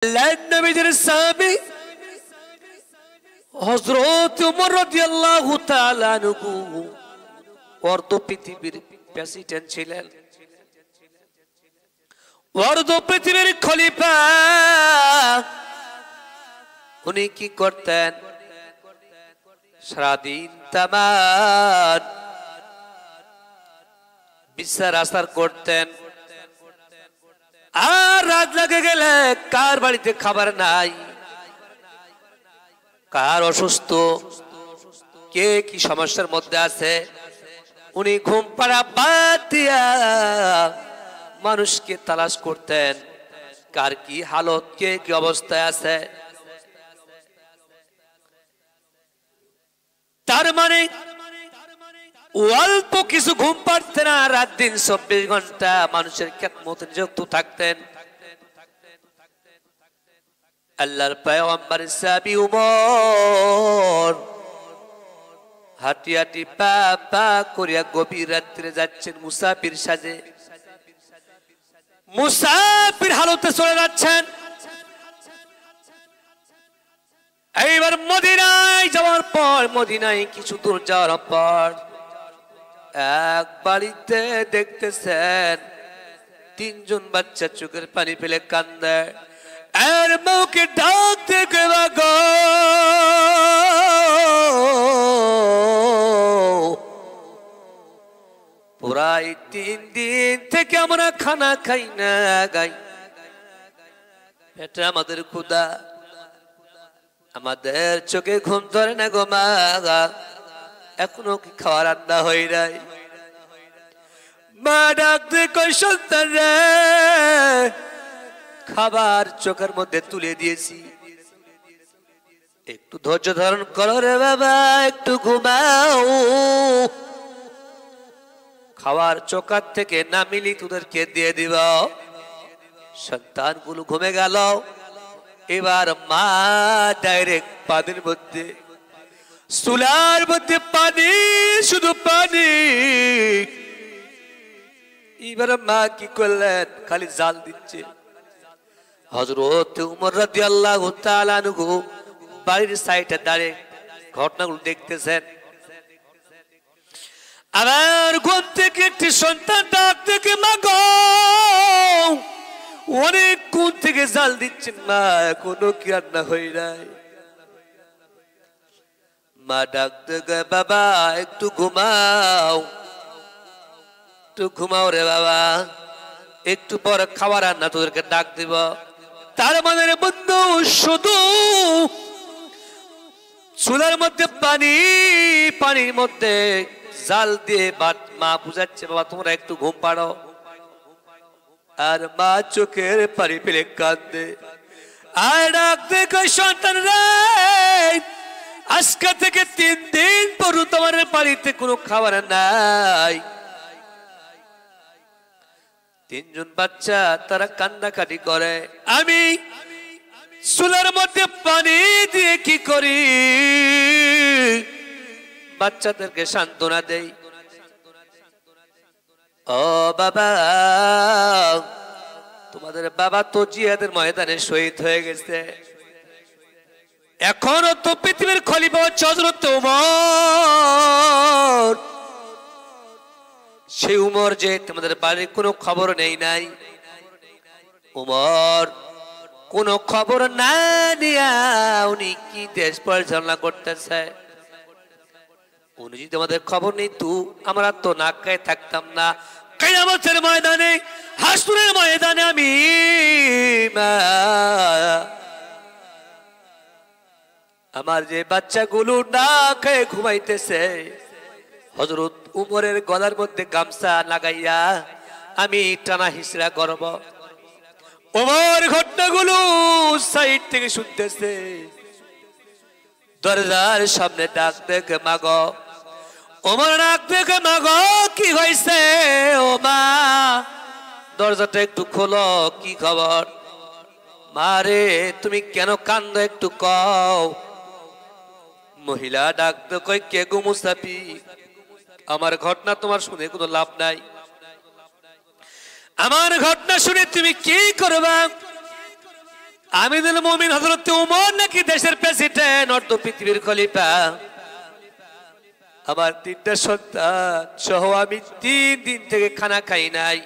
আল্লাহর নবীর সাহাবী হযরত ওমর রাদিয়াল্লাহু তাআলা আনহু অর্ধ পৃথিবীর প্রেসিডেন্ট ছিলেন, অর্ধ পৃথিবীর খলিফা। উনি কি করতেন? সারাদিন তামাম বিচার আচার করতেন। আর রাত লাগে গেলে কার বাড়িতে খাবার নাই, কার অসুস্থ, কে কি সমস্যার মধ্যে আছে, উনি ঘুম পাড়া বাদ দিয়া মানুষকে তালাশ করতেন, কার কি হালত, কে কি অবস্থায় আছে। তার মানে অল্প কিছু ঘুম পাড়তেন না, রাত দিন 24 ঘন্টা মানুষের খেদমতে নিযুক্ত থাকতেন। আল্লাহর পয়গম্বর সাহাবী উমর হাঁটি হাঁটি পা পা করিয়া গভীর রাত্রে যাচ্ছেন মুসাফির সাজে, মুসাফির হালতে চলে যাচ্ছেন। এইবার মদিনায় যাওয়ার পর, মদিনায় কিছু দূর যাওয়ার পর এক বাড়িতে দেখতেছেন তিনজন বাচ্চা চোখের পানি ফেলে কান্দে। এর মুখে ডাক থেকে গো, প্রায় 3 দিন থেকে আমরা খানা খাই না গাই, এটা আমাদের ক্ষুধা, আমাদের চোখে ঘুম ধরে না গো মা, এখনো কি খাওয়া রান্না হই নাই? মা ডাক দিয়ে কই, সন্তান রে, খাবার চোখের মধ্যে তুলে দিয়েছি, একটু ধৈর্য ধারণ করো রে বাবা, একটু ঘুমাও, খাবার চোখার থেকে নামিলি তোদেরকে দিয়ে দিব। সন্তানগুলো ঘুমে গেল। এবার মা ডাইরেক্ট পানির মধ্যে, চুলার মধ্যে পানি, শুধু পানি। এবার মা কি করলেন? খালি জাল দিচ্ছে। হযরত ওমর রাদিয়াল্লাহু তাআলা আনহু বাড়ির সাইডে দাঁড়িয়ে ঘটনাগুলো দেখতেছেন। আমার ঘুম থেকে একটি সন্তান ডাক থেকে, মা গো, অনেক কোন থেকে জাল দিচ্ছেন মা, এখনো কি রান্না হই নাই? মা ডাক থেকে, বাবা একটু ঘুমাও, একটু ঘুমাও রে বাবা, একটু পরে খাবার রান্না তোদেরকে ডাক দিব। তার মানে বন্ধু, শুধু চুলার মধ্যে পানি, পানির মধ্যে জাল দিয়ে মা বুঝাচ্ছে, বাবা তোমরা একটু ঘুম পাড়ো। আর মা চোখের পানি ফেলে কাঁদে। আর ডাক দেখো, সন্তান রে, আজকে থেকে 3 দিন পর তোমার বাড়িতে কোনো খাবার নাই। 3 জন বাচ্চা তারা কান্নাকাটি করে। আমি চুলার মধ্যে পানি দিয়ে কি করি? বাচ্চাদেরকে সান্ত্বনা দেই। ও বাবা, তোমাদের বাবা তো জিহাদের ময়দানে শহীদ হয়ে গেছে, এখনো তো পৃথিবীর খলিফা হযরত ওমর। সেই উমর যে তোমাদের বাড়ির কোনো খবর নেই নাই। উমর কোনো খবর না নিয়া উনি কি দেশ পরিচালনা করতেছে? উনি যদি আমাদের খবর নেই তো আমরা তো না খেয়ে থাকতাম না। কিয়ামতের ময়দানে, হাসরের ময়দানে আমি আমার যে বাচ্চাগুলো না খেয়ে ঘুমাইতেছে, হযরত উমরের গলার মধ্যে গামছা লাগাইয়া আমি টানা হিসরা করব। উমর ঘটনাগুলো সাইড থেকে শুনতেছে। দরজার সামনে ডাক দেখে, মা গো। ওমর ডাক দেখে, মা গো কি হয়েছে? ও মা, দরজাটা একটু খোলো, কি খবর? মা রে, তুমি কেন কান্দো, একটু কও। মহিলা ডাক দেখে, কে গো মুসাফির? আমার ঘটনা তোমার শুনে কোনো লাভ নাই, আমার ঘটনা শুনে তুমি কি করবা? আমিরুল মুমিনিন হযরত ওমর নাকি দেশের প্রেসিডেন্ট, অর্ধ পৃথিবীর খলিফা। আমার 3টা সন্তান সহ আমি 3 দিন থেকে খানা খাই নাই।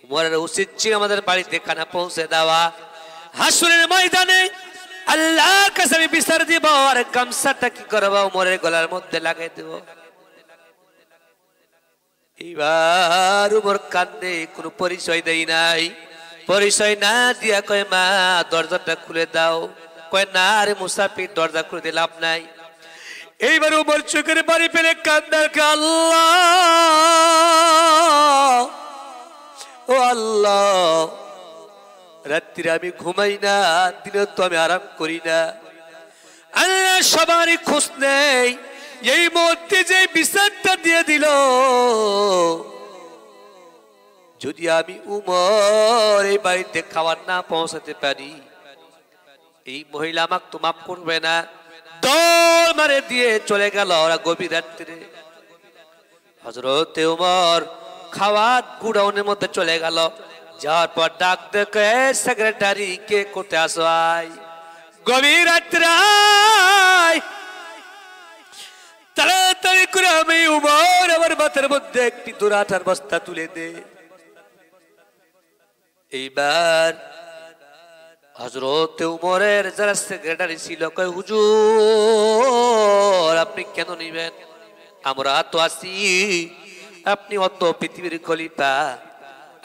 উমরের উচিত ছিল আমাদের বাড়িতে খানা পৌঁছে দেওয়া। হাসরের ময়দানে আল্লাহর কাছে আমি বিচার দিব, আর গামছাটা কি করব উমরের গলার মধ্যে লাগাই দেব। এইবার উমর কান্দে, কোনো পরিচয় দেই নাই। পরিচয় না দিয়া কয় মা দরজাটা খুলে দাও। কয় না রে মুসাফির, দরজা খুলে দিয়ে লাভ নাই। এইবার উমর চোখের পানি ফেলে কান্দার, আল্লাহ ও আল্লাহ, রাত্রিরে আমি ঘুমাই না, দিনে তো আমি আরাম করি না। আল্লাহ সবারই খোঁজ নেই, এই মুহূর্তে যে বিচারটা দিয়ে দিল, যদি আমি উমর এই বাড়িতে খাবার না পৌঁছাতে পারি, এই মহিলা আমাকে তো মাফ করবে না। দল মারে দিয়ে চলে গেল ওরা গভীর রাত্রে। হযরত উমর খাওয়ার গুডাউনের মধ্যে চলে গেল। যাওয়ার পর ডাক দেখে, সেক্রেটারি কে করতে আসো, আয় গভীর রাত্রে আয়, তাড়াতাড়ি করে আমি উমর আমার মাথার মধ্যে একটি দুরাটার বস্তা তুলে দে। এইবার হযরত উমরের যারা সেক্রেটারি ছিল কয়, হুজুর আপনি কেন নিবেন, আমরা তো আছি, আপনি অত পৃথিবীর খলিফা,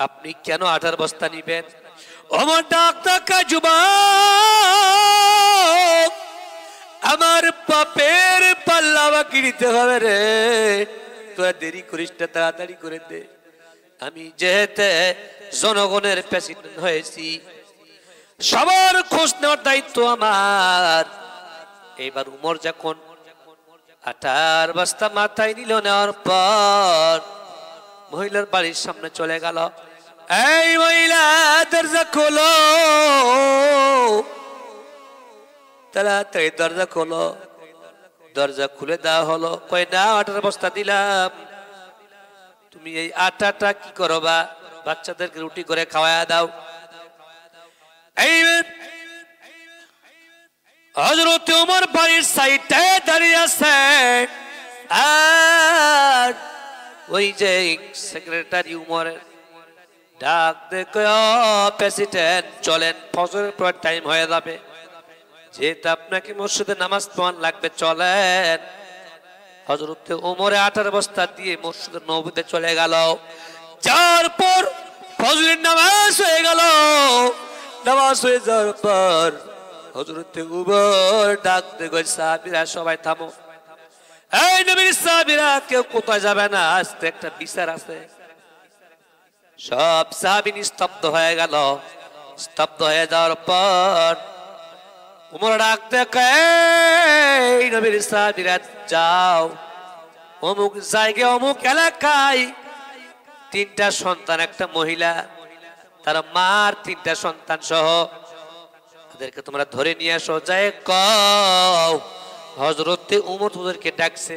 আপনি কেন আটার বস্তা নিবেন? ওমর ডাক্তার, যুবক আমার পাপের পাল্লা আমাকে নিতে হবে রে, তোরা দেরি করিস না, তাড়াতাড়ি করে দে। আমি যেহেতু জনগণের প্রেসিডেন্ট হয়েছি, সবার খোঁজ নেওয়ার দায়িত্ব আমার। এইবার উমর যখন আটার বস্তা মাথায় নিল, নেওয়ার পর মহিলার বাড়ির সামনে চলে গেল। এই মহিলা দরজা খোলো, তাড়াতাড়ি দরজা খোলো। দরজা খুলে দেওয়া হলো। কয় না, আটার বস্তা দিলাম, তুমি এই আটাটা কি করবা, বাচ্চাদেরকে রুটি করে খাওয়ায়া দাও। এই হযরত ওমর বাড়ির সাইডে দাঁড়িয়ে আছে, আর ওই যে সেক্রেটারি উমরের ডাক দেখে, প্রেসিডেন্ট চলেন, ফজরের পর টাইম হয়ে যাবে, যেহেতু আপনাকে মসজিদে নামাজ পড়ান লাগবে, চলেন। হযরত ওমরে আটার বস্তা দিয়ে মসজিদের নববীতে চলে গেল। যাওয়ার পর ফজরের নামাজ হয়ে গেল। নামাজ হয়ে যাওয়ার পর হযরত ওমর ডাক দেখে, সাহাবীরা সবাই থামো, এই নবীর সাহাবীরা কেউ কোথায় যাবে না, আজকে একটা বিচার আছে। সব সাহাবী নিস্তব্ধ হয়ে গেল। স্তব্ধ হয়ে যাওয়ার পর উমর ডাক দেখে, এই নবীর সাহাবীরা যাও, অমুক জায়গায় অমুক এলাকায় 3টা সন্তান, একটা মহিলা, তার মার 3টা সন্তান সহ, তাদেরকে তোমরা ধরে নিয়ে আসো, যায় কও হযরত উমর তোদেরকে ডাকছে।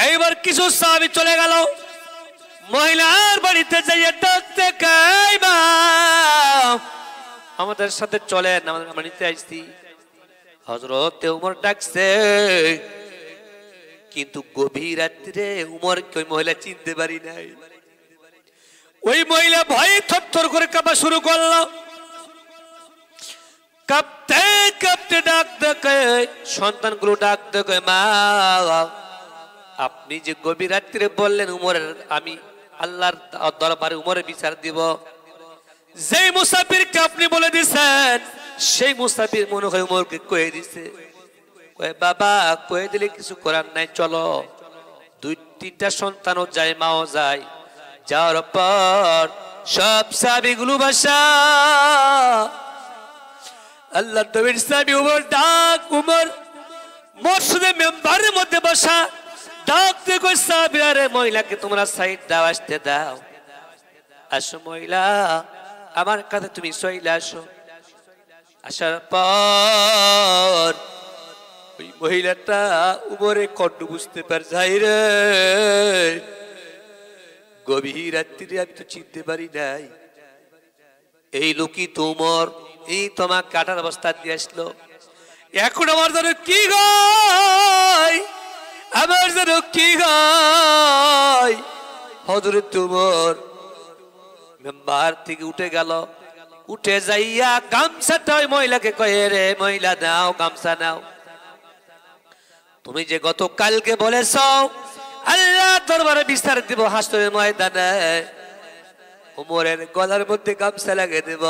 এইবার কিছু সাহাবী চলে গেল মহিলার বাড়িতে, যাইয়া ডাকতে, কাইবা আমাদের সাথে চলেন, আমরা নিতে আসছি। হযরত উমর ডাকছে, কিন্তু গভীর রাত্রে উমরকে ওই মহিলা চিনতে পারি নাই। ওই মহিলা ভয়ে থরথর করে কাঁপা শুরু করলো। কাঁপতে কাঁপতে ডাক দেখে, সন্তানগুলো ডাক দেখে, মা আপনি যে গভীর রাত্রে বললেন উমরের, আমি আল্লাহর দরবারে উমরের বিচার দিব, যেই মুসাফিরকে আপনি বলে দিছেন সেই মুসাফির মনে হয় উমরকে কয়ে দিছে। কয়ে বাবা, কয়ে দিলে কিছু করার নাই, চলো। 2-3টা সন্তানও যায়, মাও যায়। যাওয়ার পর সব সাহাবীগুলো বসা, আল্লাহ নবীর সাহাবী উমর ডাক, উমর মসজিদে মেম্বারের মধ্যে বসা, ডাক দিয়ে কই, সাহাবীরা রে, মহিলাকে তোমরা সাইড দাও, আসতে দাও। আসো মহিলা, আমার কাছে তুমি সইলে আসো। আসার পর ওই মহিলাটা উমরে কণ্ঠ বুঝতে পার, যাই রে গভীর রাত্রিরে আমি তো চিনতে পারি নাই, এই লোকই তোমার এই তোমার কাটার অবস্থা দিয়ে আসলো, এখন আমার যেন কি গায়, আমার যেন কি গায়। হযরত তোমার মেম্বার থেকে উঠে গেল, উঠে যাইয়া গামছাটা ওই মহিলাকে কয়ে, রে মহিলা নাও গামছা নাও, তুমি যে গতকালকে বলেছ আল্লাহ দরবারে বিচার দিব হাসরের ময়দানে, ওমরের গলার মধ্যে গামছা লাগিয়ে দেব।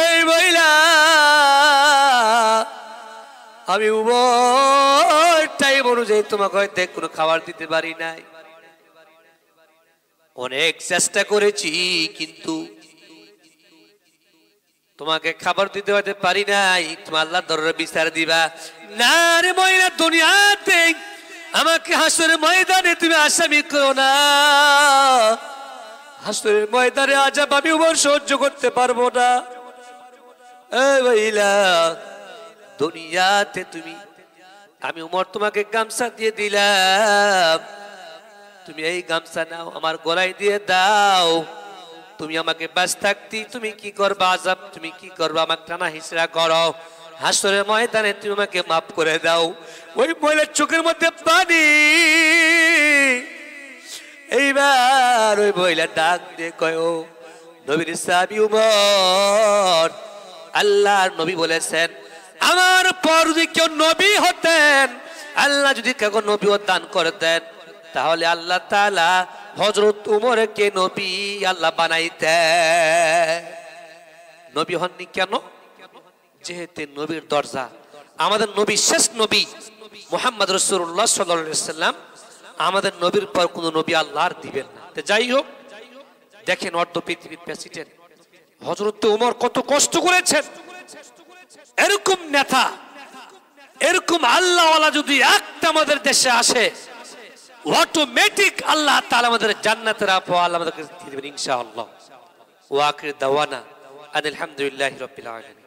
এই মহিলা, আমি ওই টাইম অনুযায়ী তোমাকে হয়তো কোনো খাবার দিতে পারি নাই, অনেক চেষ্টা করেছি কিন্তু তোমাকে খাবার দিতে হতে পারি নাই, তুমি আল্লাহ দরবারে বিচার দিবা। না রে মহিলা, দুনিয়াতে আমাকে হাসরের ময়দানে তুমি আসামি করো না, হাসরের ময়দানে আযাব আমি ওমর সহ্য করতে পারবো না। এই মহিলা, দুনিয়াতে তুমি, আমি ওমর তোমাকে গামছা দিয়ে দিলাম, তুমি এই গামছা নাও, আমার গলায় দিয়ে দাও, তুমি আমাকে বাস থাকতি তুমি কি করবা, আযাব তুমি কি করবা, আমাকে টানা হিসরা করো, হাসরের ময়দানে তুমি আমাকে মাফ করে দাও। ওই মহিলার চোখের মধ্যে পানি। এইবার ওই মহিলা ডাক দিয়ে কয়, ও নবীর সাহাবী ওমর, আল্লাহর নবী বলেছেন আমার পর যদি কেউ নবী হতেন, আল্লাহ যদি কেউ নবী দান করতেন, তাহলে আল্লাহ তাআলা হযরত উমরকে নবী আল্লাহ বানাইতেন। নবী হননি কেন? যেহেতু নবীর দরজা, আমাদের নবী শেষ নবী মুহাম্মদ রাসূলুল্লাহ সাল্লাল্লাহু আলাইহি ওয়াসাল্লাম, আমাদের নবীর পর কোন নবী আল্লাহর দিবেন না। তো যাই হোক, দেখেন অর্ধ পৃথিবীর প্রেসিডেন্ট হযরত উমর কত কষ্ট করেছেন। এরকম নেতা, এরকম আল্লাহওয়ালা যদি একটা আমাদের দেশে আসে, অটোমেটিক আল্লাহ তাআলা আমাদের জান্নাতের আল্লাহ আমাদেরকে দিয়ে দিবেন ইনশাআল্লাহ। ওয়া আখির দাওয়ানা আলহামদুলিল্লাহি রাব্বিল আলামিন।